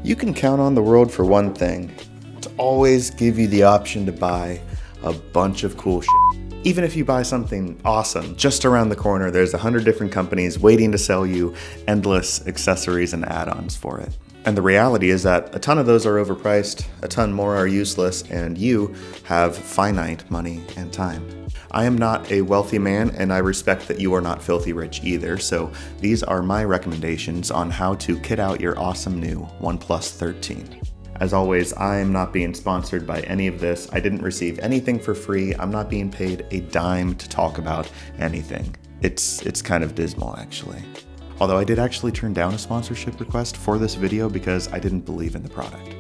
You can count on the world for one thing, to always give you the option to buy a bunch of cool shit. Even if you buy something awesome, just around the corner, there's 100 different companies waiting to sell you endless accessories and add-ons for it. And the reality is that a ton of those are overpriced, a ton more are useless, and you have finite money and time. I am not a wealthy man, and I respect that you are not filthy rich either, so these are my recommendations on how to kit out your awesome new OnePlus 13. As always, I am not being sponsored by any of this. I didn't receive anything for free. I'm not being paid a dime to talk about anything. It's kind of dismal, actually. Although I did actually turn down a sponsorship request for this video because I didn't believe in the product.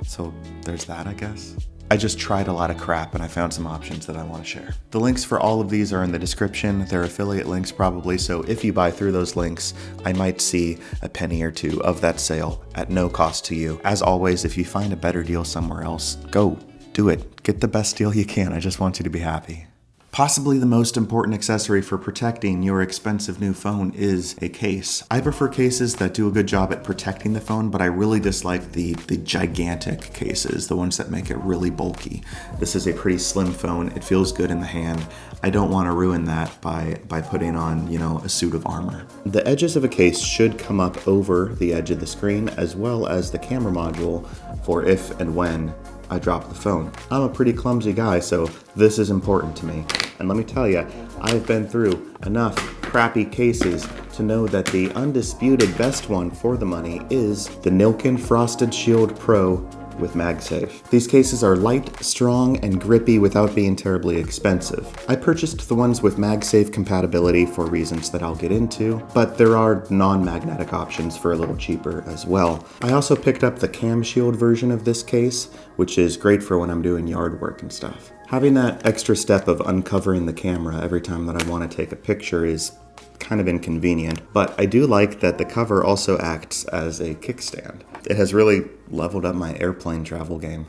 So there's that, I guess. I just tried a lot of crap and I found some options that I want to share. The links for all of these are in the description. They're affiliate links probably, so if you buy through those links, I might see a penny or two of that sale at no cost to you. As always, if you find a better deal somewhere else, go do it. Get the best deal you can. I just want you to be happy. Possibly the most important accessory for protecting your expensive new phone is a case. I prefer cases that do a good job at protecting the phone, but I really dislike the gigantic cases, the ones that make it really bulky. This is a pretty slim phone. It feels good in the hand. I don't want to ruin that by putting on, a suit of armor. The edges of a case should come up over the edge of the screen, as well as the camera module for if and when I drop the phone. I'm a pretty clumsy guy, so this is important to me. And let me tell you, I've been through enough crappy cases to know that the undisputed best one for the money is the Nilkin Frosted Shield Pro with MagSafe. These cases are light, strong, and grippy without being terribly expensive. I purchased the ones with MagSafe compatibility for reasons that I'll get into, but there are non-magnetic options for a little cheaper as well. I also picked up the Cam Shield version of this case, which is great for when I'm doing yard work and stuff. Having that extra step of uncovering the camera every time that I want to take a picture is kind of inconvenient, but I do like that the cover also acts as a kickstand. It has really leveled up my airplane travel game.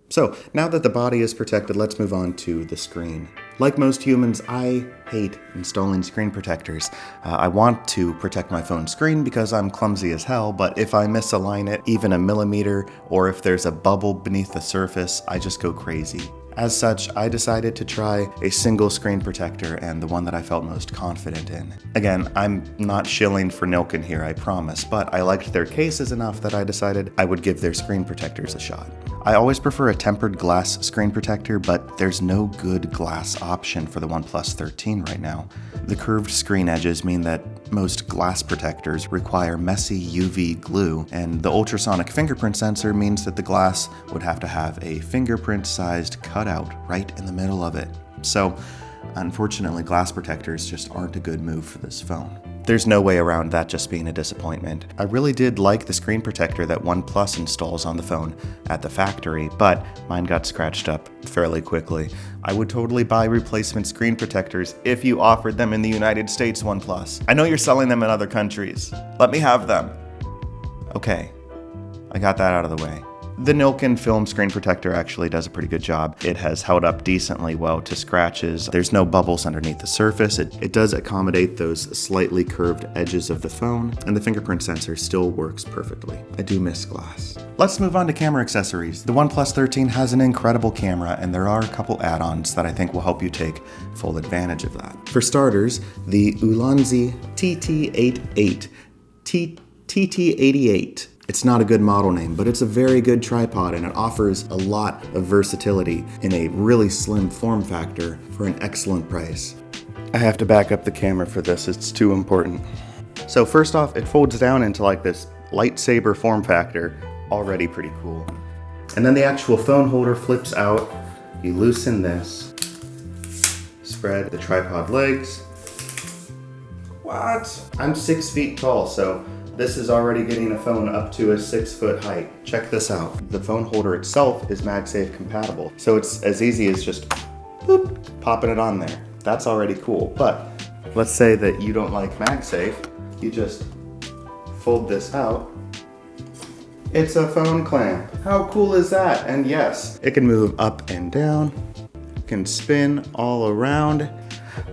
So now that the body is protected, let's move on to the screen. Like most humans, I hate installing screen protectors. I want to protect my phone screen because I'm clumsy as hell, but if I misalign it even a millimeter, or if there's a bubble beneath the surface, I just go crazy. As such, I decided to try a single screen protector and the one that I felt most confident in. Again, I'm not shilling for Nilkin here, I promise, but I liked their cases enough that I decided I would give their screen protectors a shot. I always prefer a tempered glass screen protector, but there's no good glass option for the OnePlus 13 right now. The curved screen edges mean that most glass protectors require messy UV glue, and the ultrasonic fingerprint sensor means that the glass would have to have a fingerprint-sized cutout right in the middle of it. So, unfortunately, glass protectors just aren't a good move for this phone. There's no way around that just being a disappointment. I really did like the screen protector that OnePlus installs on the phone at the factory, but mine got scratched up fairly quickly. I would totally buy replacement screen protectors if you offered them in the United States, OnePlus. I know you're selling them in other countries. Let me have them. Okay, I got that out of the way. The Nilkin film screen protector actually does a pretty good job. It has held up decently well to scratches. There's no bubbles underneath the surface. It does accommodate those slightly curved edges of the phone, and the fingerprint sensor still works perfectly. I do miss glass. Let's move on to camera accessories. The OnePlus 13 has an incredible camera, and there are a couple add-ons that I think will help you take full advantage of that. For starters, the Ulanzi TT88. TT88. It's not a good model name, but it's a very good tripod and it offers a lot of versatility in a really slim form factor for an excellent price. I have to back up the camera for this, it's too important. So first off, it folds down into like this lightsaber form factor, already pretty cool. And then the actual phone holder flips out, you loosen this, spread the tripod legs. What? I'm 6 feet tall, so this is already getting a phone up to a 6-foot height. Check this out. The phone holder itself is MagSafe compatible. So it's as easy as just boop, popping it on there. That's already cool. But let's say that you don't like MagSafe. You just fold this out. It's a phone clamp. How cool is that? And yes, it can move up and down. It can spin all around.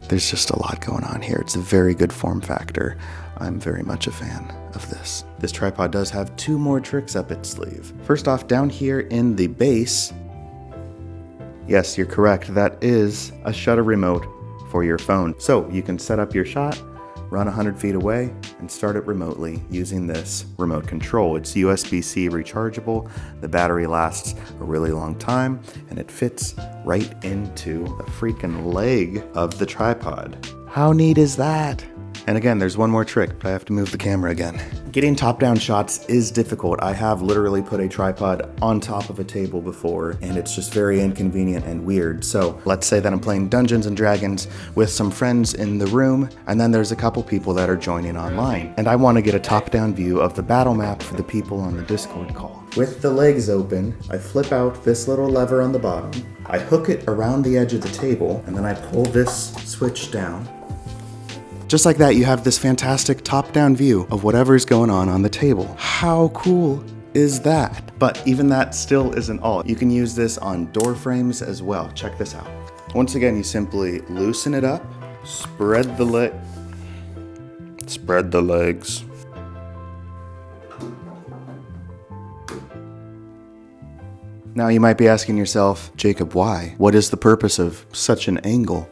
There's just a lot going on here. It's a very good form factor. I'm very much a fan of this. This tripod does have 2 more tricks up its sleeve. First off, down here in the base, yes, you're correct, that is a shutter remote for your phone. So you can set up your shot, run 100 feet away, and start it remotely using this remote control. It's USB-C rechargeable, the battery lasts a really long time, and it fits right into the freaking leg of the tripod. How neat is that? And again, there's one more trick, but I have to move the camera again. Getting top-down shots is difficult. I have literally put a tripod on top of a table before, and it's just very inconvenient and weird. So let's say that I'm playing Dungeons and Dragons with some friends in the room, and then there's a couple people that are joining online. And I want to get a top-down view of the battle map for the people on the Discord call. With the legs open, I flip out this little lever on the bottom, I hook it around the edge of the table, and then I pull this switch down. Just like that, you have this fantastic top-down view of whatever's going on the table. How cool is that? But even that still isn't all. You can use this on door frames as well. Check this out. Once again, you simply loosen it up, spread the legs. Now you might be asking yourself, Jacob, why? What is the purpose of such an angle?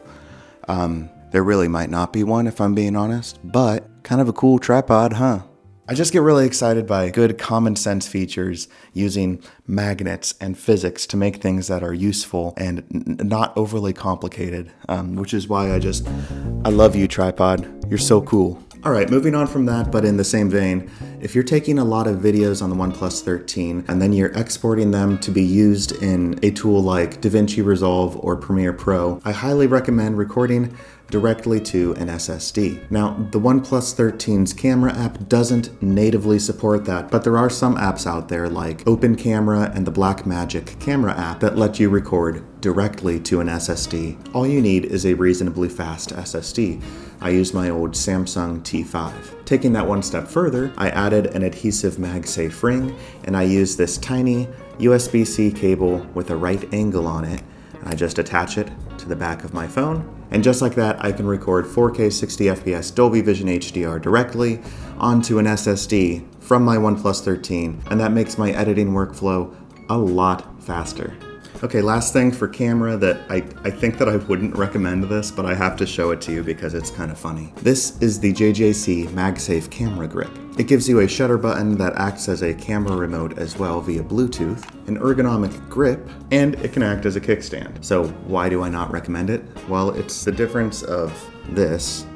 There really might not be one if I'm being honest, but kind of a cool tripod, huh? I just get really excited by good common sense features using magnets and physics to make things that are useful and not overly complicated, which is why I love you, tripod. You're so cool. All right, moving on from that, but in the same vein, if you're taking a lot of videos on the OnePlus 13 and then you're exporting them to be used in a tool like DaVinci Resolve or Premiere Pro, I highly recommend recording directly to an SSD. Now, the OnePlus 13's camera app doesn't natively support that, but there are some apps out there like Open Camera and the Blackmagic camera app that let you record directly to an SSD. All you need is a reasonably fast SSD. I use my old Samsung T5. Taking that one step further, I added an adhesive MagSafe ring, and I use this tiny USB-C cable with a right angle on it, and I just attach it to the back of my phone. And just like that, I can record 4K 60fps Dolby Vision HDR directly onto an SSD from my OnePlus 13, and that makes my editing workflow a lot faster. Okay, last thing for camera that I think that I wouldn't recommend this, but I have to show it to you because it's kind of funny. This is the JJC MagSafe camera grip. It gives you a shutter button that acts as a camera remote as well via Bluetooth, an ergonomic grip, and it can act as a kickstand. So why do I not recommend it? Well, it's the difference of this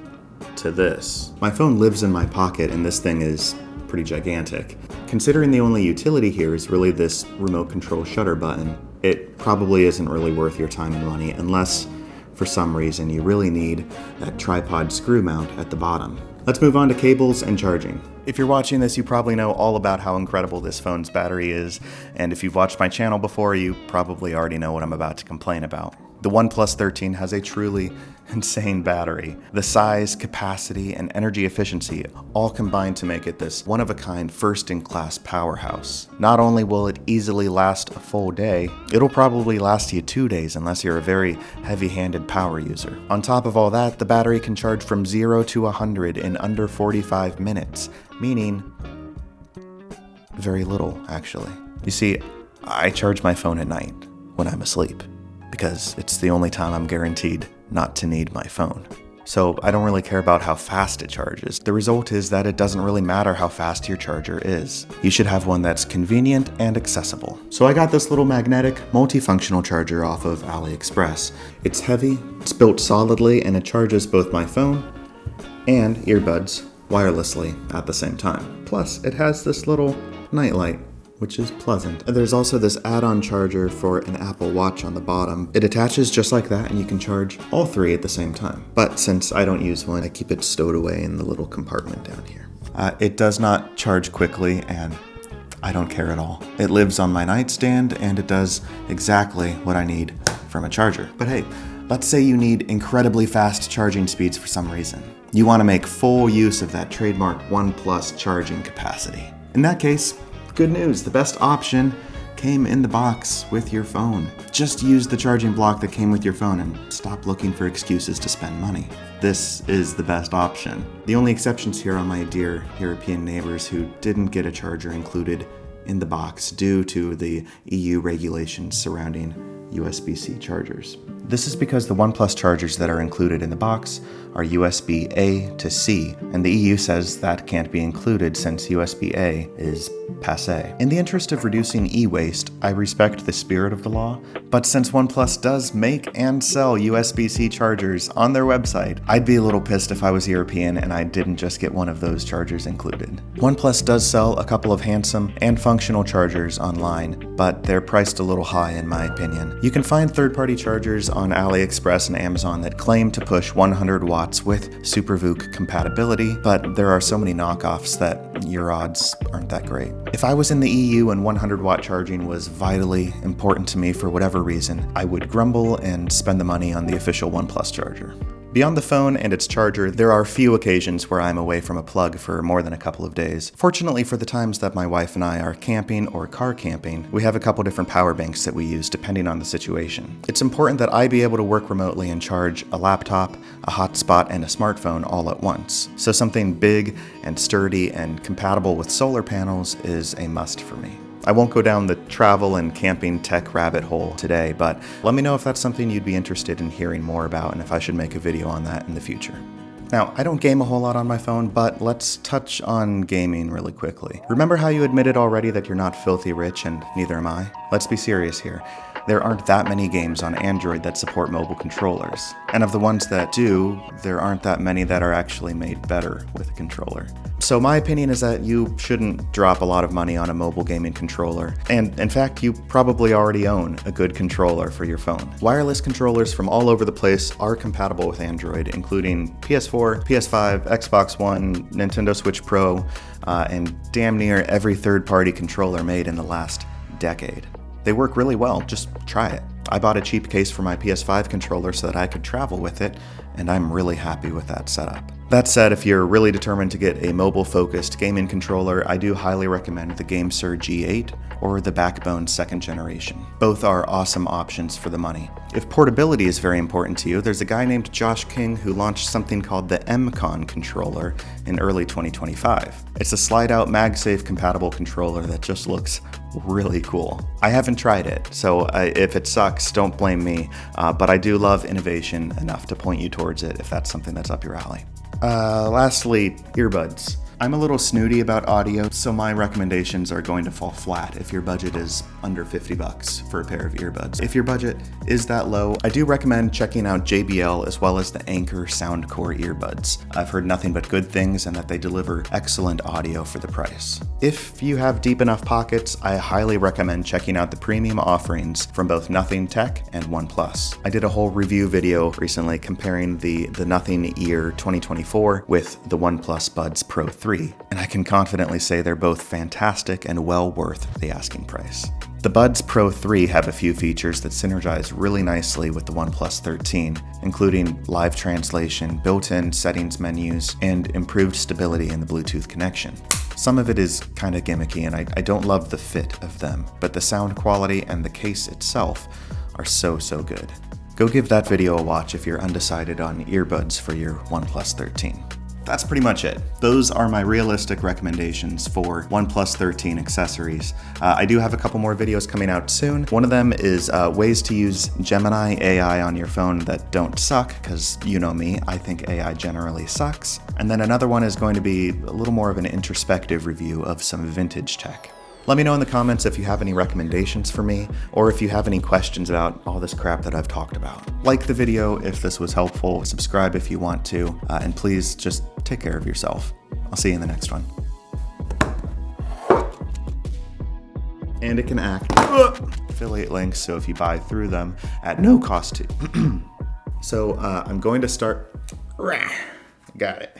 to this. My phone lives in my pocket and this thing is pretty gigantic. Considering the only utility here is really this remote control shutter button, it probably isn't really worth your time and money unless, for some reason, you really need that tripod screw mount at the bottom. Let's move on to cables and charging. If you're watching this, you probably know all about how incredible this phone's battery is, and if you've watched my channel before, you probably already know what I'm about to complain about. The OnePlus 13 has a truly insane battery. The size, capacity, and energy efficiency all combine to make it this one-of-a-kind, first-in-class powerhouse. Not only will it easily last a full day, it'll probably last you 2 days unless you're a very heavy-handed power user. On top of all that, the battery can charge from 0 to 100 in under 45 minutes, meaning very little, actually. You see, I charge my phone at night when I'm asleep, because it's the only time I'm guaranteed not to need my phone. So I don't really care about how fast it charges. The result is that it doesn't really matter how fast your charger is. You should have one that's convenient and accessible. So I got this little magnetic, multifunctional charger off of AliExpress. It's heavy, it's built solidly, and it charges both my phone and earbuds wirelessly at the same time. Plus, it has this little nightlight, which is pleasant. And there's also this add-on charger for an Apple Watch on the bottom. It attaches just like that and you can charge all 3 at the same time. But since I don't use one, I keep it stowed away in the little compartment down here. It does not charge quickly and I don't care at all. It lives on my nightstand and it does exactly what I need from a charger. But hey, let's say you need incredibly fast charging speeds for some reason. You want to make full use of that trademark OnePlus charging capacity. In that case, good news, the best option came in the box with your phone. Just use the charging block that came with your phone and stop looking for excuses to spend money. This is the best option. The only exceptions here are my dear European neighbors who didn't get a charger included in the box due to the EU regulations surrounding USB-C chargers. This is because the OnePlus chargers that are included in the box are USB-A to C, and the EU says that can't be included since USB-A is passé. In the interest of reducing e-waste, I respect the spirit of the law, but since OnePlus does make and sell USB-C chargers on their website, I'd be a little pissed if I was European and I didn't just get one of those chargers included. OnePlus does sell a couple of handsome and functional chargers online, but they're priced a little high in my opinion. You can find third-party chargers on AliExpress and Amazon that claim to push 100 watts with SuperVOOC compatibility, but there are so many knockoffs that your odds aren't that great. If I was in the EU and 100 watt charging was vitally important to me for whatever reason, I would grumble and spend the money on the official OnePlus charger. Beyond the phone and its charger, there are few occasions where I'm away from a plug for more than a couple of days. Fortunately for the times that my wife and I are camping or car camping, we have a couple different power banks that we use depending on the situation. It's important that I be able to work remotely and charge a laptop, a hotspot, and a smartphone all at once. So something big and sturdy and compatible with solar panels is a must for me. I won't go down the travel and camping tech rabbit hole today, but let me know if that's something you'd be interested in hearing more about and if I should make a video on that in the future. Now, I don't game a whole lot on my phone, but let's touch on gaming really quickly. Remember how you admitted already that you're not filthy rich, and neither am I? Let's be serious here. There aren't that many games on Android that support mobile controllers. And of the ones that do, there aren't that many that are actually made better with a controller. So my opinion is that you shouldn't drop a lot of money on a mobile gaming controller. And in fact, you probably already own a good controller for your phone. Wireless controllers from all over the place are compatible with Android, including PS4, PS5, Xbox One, Nintendo Switch Pro, and damn near every third-party controller made in the last decade. They work really well, just try it. I bought a cheap case for my PS5 controller so that I could travel with it, and I'm really happy with that setup. That said, if you're really determined to get a mobile-focused gaming controller, I do highly recommend the GameSir G8 or the Backbone 2nd generation. Both are awesome options for the money. If portability is very important to you, there's a guy named Josh King who launched something called the MCON controller in early 2025. It's a slide-out MagSafe compatible controller that just looks really cool. I haven't tried it, so if it sucks, don't blame me, but I do love innovation enough to point you towards it if that's something that's up your alley. Lastly, earbuds. I'm a little snooty about audio, so my recommendations are going to fall flat if your budget is under $50 for a pair of earbuds. If your budget is that low, I do recommend checking out JBL as well as the Anker Soundcore earbuds. I've heard nothing but good things and that they deliver excellent audio for the price. If you have deep enough pockets, I highly recommend checking out the premium offerings from both Nothing Tech and OnePlus. I did a whole review video recently comparing the Nothing Ear 2024 with the OnePlus Buds Pro 3, and I can confidently say they're both fantastic and well worth the asking price. The Buds Pro 3 have a few features that synergize really nicely with the OnePlus 13, including live translation, built-in settings menus, and improved stability in the Bluetooth connection. Some of it is kind of gimmicky and I don't love the fit of them, but the sound quality and the case itself are so good. Go give that video a watch if you're undecided on earbuds for your OnePlus 13. That's pretty much it. Those are my realistic recommendations for OnePlus 13 accessories. I do have a couple more videos coming out soon. One of them is ways to use Gemini AI on your phone that don't suck, because you know me, I think AI generally sucks. And then another one is going to be a little more of an introspective review of some vintage tech. Let me know in the comments if you have any recommendations for me, or if you have any questions about all this crap that I've talked about. Like the video if this was helpful, subscribe if you want to, and please just take care of yourself. I'll see you in the next one. And it can act affiliate links, so if you buy through them at no cost to. So I'm going to start. Got it.